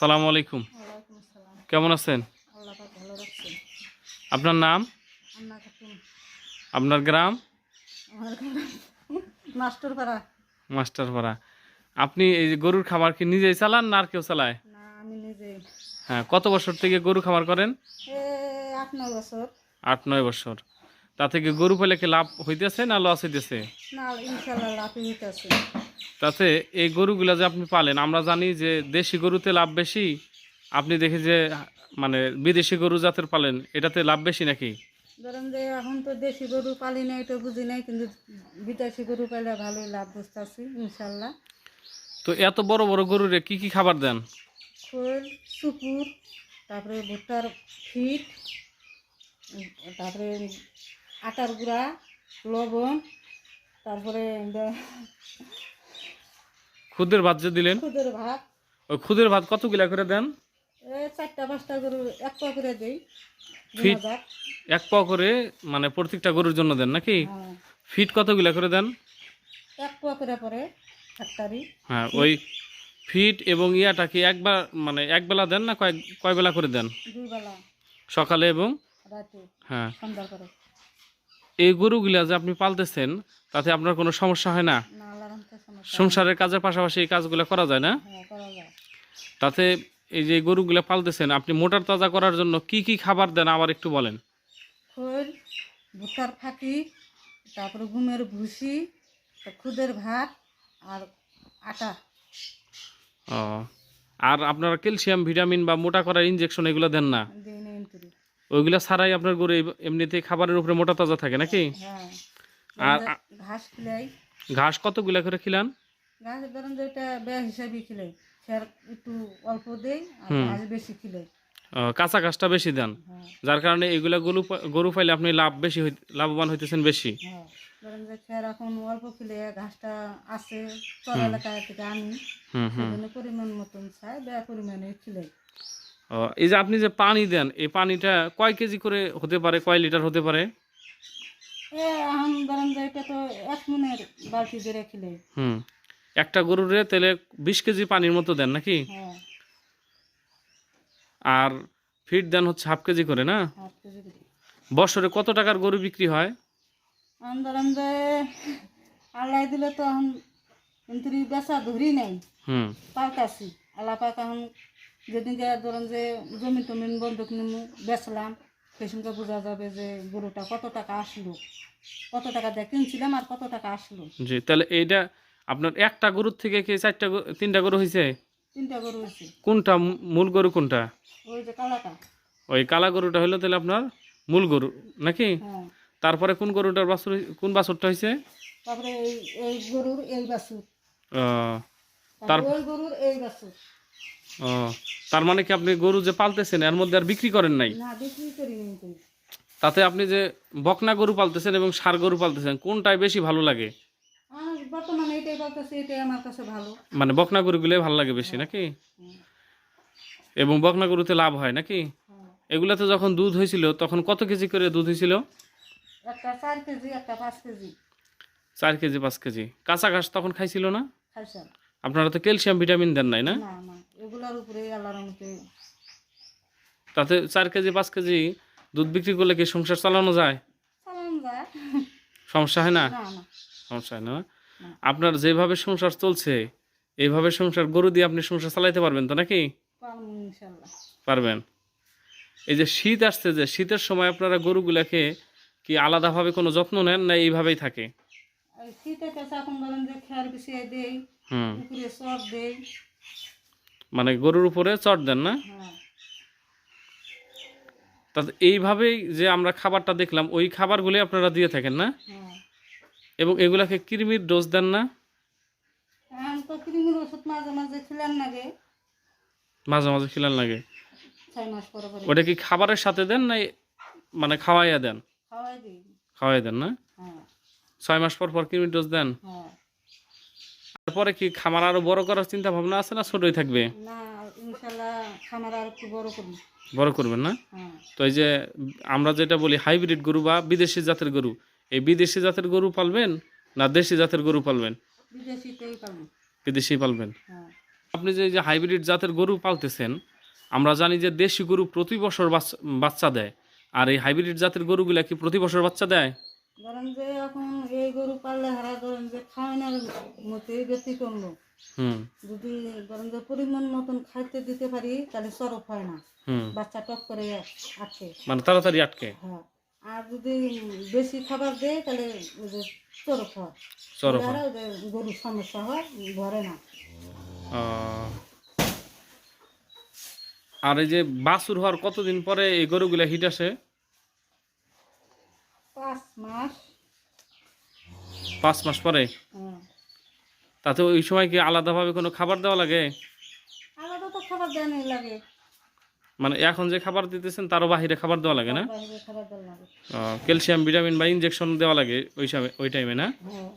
সালামু আলাইকুম। ওয়ালাইকুম আসসালাম। কেমন আছেন? আল্লাহ পাক ভালো রাখছেন। আপনার নাম, আন্না খাতুন। আপনার গ্রাম? আমার ঘর মাস্টারপাড়া। মাস্টারপাড়া। আপনি এই যে গরুর খামার কি নিজেই চালান না আর কেউ চালায়? না, আমি নিজে। হ্যাঁ, কত বছর থেকে গরু খামার করেন? 8-9 বছর। 8-9 বছর। তা থেকে গরু পেলে কি লাভ হইতেছে না লস হইতেছে? না, ইনশাল্লাহ লাভই হইতেছে। তাতে এই গরুগুলা যে আপনি পালেন, আমরা জানি যে দেশি গরুতে লাভ বেশি। আপনি দেখি যে মানে বিদেশি গরু জাতের পালেন, এটাতে লাভ বেশি নাকি? ধরেন যে এখন তো দেশি গরু পালি নাই, এটা বুঝি নাই, কিন্তু বিদেশি গরু পাইলে ভালোই লাভ বুঝতেছি ইনশাল্লাহ। তো এত বড় বড় গরুরে কি কি খাবার দেন? খোল, সুপুর, তারপরে ভুট্টার ফিট, তারপরে আটার গুঁড়া, লবণ, তারপরে খুদের ভাত যে দিলেন, খুদের ভাত। ওই খুদের ভাত কতগুলা করে দেন? 4টা-5টা গরু 1 পা করে দেই। ফিট 2000। 1 পাও করে, মানে প্রত্যেকটা গরুর জন্য দেন নাকি? হ্যাঁ, ফিট কতগুলা করে দেন? 1 পা করে পরে ফ্যাক্টরি। হ্যাঁ, ওই ফিট এবং ইয়াটা কি একবার মানে এক বেলা দেন না কয় বেলা করে দেন? 2 বেলা, সকালে এবং রাতে, হ্যাঁ। সন্ধ্যার পরে। এই গরুগুলা যে আপনি পালতেছেন, তাতে আপনার কোনো সমস্যা হয় না? না, আল্লাহর রহমতে সমস্যা হয় না। সংসারের কাজের পাশাপাশি এই কাজগুলো করা যায় না? হ্যাঁ, করা যায়। তাতে এই যে গরুগুলা পালতেছেন, আপনি মোটার তাজা করার জন্য কি কি খাবার দেন আবার একটু বলেন। খোল, ভুট্টার ফাঁকি, তারপরে গমের ভুসি, খুদের ভাত আর আটা। ও, আর আপনারা ক্যালসিয়াম, ভিটামিন বা মোটা করার ইনজেকশন এগুলো দেন না? দিই না ইনপুরি। ওইগুলা ছাড়াই আপনার গরু এমনিতেই খাবারের উপরে মোটা তাজা থাকে নাকি? হ্যাঁ, আর ঘাস খিলাই। ঘাস কতগুলা করে খিলান? ঘাস ধরেন যে এটা বেয়া হিসাবে খিলাই, খের একটু অল্প দেই আর ঘাস বেশি খিলাই। কাঁচা ঘাসটা বেশি দেন, হ্যাঁ, যার কারণে এগুলা গরু পাইলে আপনি লাভবান হইতেছেন বেশি। হ্যাঁ, ধরেন যে খের এখন অল্প খিলে ঘাসটা আছে চর এলাকায় থেকে আনি, হুম হুম। সেজন্য পরিমাণ মতন চাই, বেয়া পরিমাণে খিলাই। এই যে আপনি যে পানি দেন, এই পানিটা কয় কেজি করে হতে পারে, কয় লিটার হতে পারে? এখন ধরেন যে এটা তো 1 মনের বালতি ধরে খিলাই। হুম, একটা গরুরে তেলে 20 কেজি পানির মতো দেন নাকি? হ্যাঁ, আর ফিড দেন হচ্ছে 1/2 কেজি করে না? 8 কেজি করে। বছরে কত টাকার গরু বিক্রি হয়? এখন ধরেন যে আল্লাহ দিলে তো এখন কিন্তু বেচা ধরি নাই, হুম পাল্টাছি। আল্লাহ পাক এখন যেদিনকে ধরেন যে জমি টমিন বন্ধক নিমু বেচলাম, সেদিনকে বোঝা যাবে যে গরুটা কত টাকা আসলো, কত টাকা দিয়ে কিনছিলাম আর কত টাকা আসলো। জি, তাহলে এইটা আপনার একটা গরুর থেকে কি 3টা গরু হয়েছে? 3টা গরু হয়েছে। কোনটা মূল গরু কোনটা? ওই যে কালাটা। ওই কালা গরুটা হলো তাহলে আপনার মূল গরু নাকি? হ্যাঁ, তারপরে কোন গরুটার বাছুর, কোন বাছুরটা হয়েছে? তারপরে এই এই গরুর এই বাছুর, ও, তারপরে ওই গরুর এই বাছুর। ও, তার মানে কি আপনি গরু যে পালতেছেন এর মধ্যে আর বিক্রি করেন নাই? না, বিক্রি করি কিন্তু। তাতে আপনি যে বকনা গরু পালতেছেন এবং ষাঁড় গরু পালতেছেন, কোনটাই বেশি ভালো লাগে? আর বর্তমানে এটাই বলতেছি, এটাই আমার কাছে ভালো। মানে বকনা গরুগুলোই ভালো লাগে বেশি নাকি? হ্যাঁ, এবং বকনা গরুতে লাভ হয় নাকি? হ্যাঁ। এগুলাতে যখন দুধ হয়েছিল তখন কত কেজি করে দুধ হয়েছিল? একটা 4 কেজি, একটা 5 কেজি 4 কেজি 5 কেজি। কাঁচা ঘাস তখন খাইছিল না? খাইছাম। আপনারা তো ক্যালসিয়াম ভিটামিন দেন নাই না? না, না, এগুলার উপরে আল্লাহর রহমতে তাতে 4 কেজি 5 কেজি দুধ বিক্রি করলে কি সংসার চালানো যায়? চালান যায়। সমস্যা হয় না? না, না, সমস্যা হয় না? না। আপনার যেভাবে সংসার চলছে, এইভাবে সংসার গরু দিয়ে আপনি সংসার চালাইতে পারবেন তো নাকি? পারবো ইনশাল্লাহ। পারবেন। এই যে শীত আসছে, যে শীতের সময় আপনারা গরুগুলাকে কি আলাদাভাবে কোনো যত্ন নেন না এইভাবেই থাকে? আর শীতের কাছে এখন ধরেন যে খেয়ার বিছিয়ে দেই, হুম, উপরে চর দেই। মানে গরুর উপরে চট দেন না? হ্যাঁ, তাতে এইভাবেই যে আমরা খাবারটা দেখলাম, ওই খাবারগুলি আপনারা দিয়ে থাকেন না? হ্যাঁ। এবং এগুলাকে কৃমির ডোজ দেন না? এখন তো কৃমির ওষুধ মাঝে মাঝে খিলান লাগে, মাঝে মাঝে খিলান লাগে। 6 মাস পরে পরে ওটা কি খাবারের সাথে দেন না মানে খাওয়াইয়া দেন? খাওয়াই দিই। খাওয়াই দেন না? হ্যাঁ, 6 মাস পর পর কৃমির ডোজ দেন? হ্যাঁ। তারপরে কি খামার আরো বড় করার চিন্তা ভাবনা আছে না ছোটই থাকবে? না, ইনশাল্লাহ খামার আর একটু বড় করি। বড় করবেন না? হ্যাঁ, তো এই যে আমরা যেটা বলি হাইব্রিড গরু বা বিদেশি জাতের গরু, এই বিদেশি জাতের গরু পালবেন না দেশি জাতের গরু পালবেন? বিদেশিতেই পাবো। বিদেশি পালবেন। হ্যাঁ, আপনি যে এই যে হাইব্রিড জাতের গরু পালতেছেন, আমরা জানি যে দেশি গরু প্রতি বছর বাচ্চা দেয়, আর এই হাইব্রিড জাতের গরুগুলা কি প্রতি বছর বাচ্চা দেয়? ধরেন যে এখন এই গরু পাললে হারা ধরেন যে খাওয়ানোর মতে ব্যতিক্রম লোক হুম যদি ধরেন যে পরিমাণ মতন খাইতে দিতে পারি তাহলে চরক হয় না, হুম। বাচ্চা টক করে আটকে। মানে তাড়াতাড়ি আটকে। হ্যাঁ, আর যদি বেশি খাবার দেয় তাহলে ওই যে চরক হয়, চরক তাহলে হয়। ওই যে গরুর সমস্যা হয়, ধরে না। আহ, আর এই যে বাছুর হওয়ার কতদিন পরে এই গরুগুলা হিট আসে? 5 মাস। 5 মাস পরে। হ্যাঁ, তাতে ওই সময় কি আলাদাভাবে কোনো খাবার দেওয়া লাগে? আলাদা তো খাবার দেওয়া নেই লাগে, মানে এখন যে খাবার দিতেছেন তারও বাহিরে খাবার দেওয়া লাগে না? তার বাইরে খাবার দেওয়া লাগে। ক্যালসিয়াম ভিটামিন বা ইনজেকশন দেওয়া লাগে ওই সময়, ওই টাইমে না? হ্যাঁ।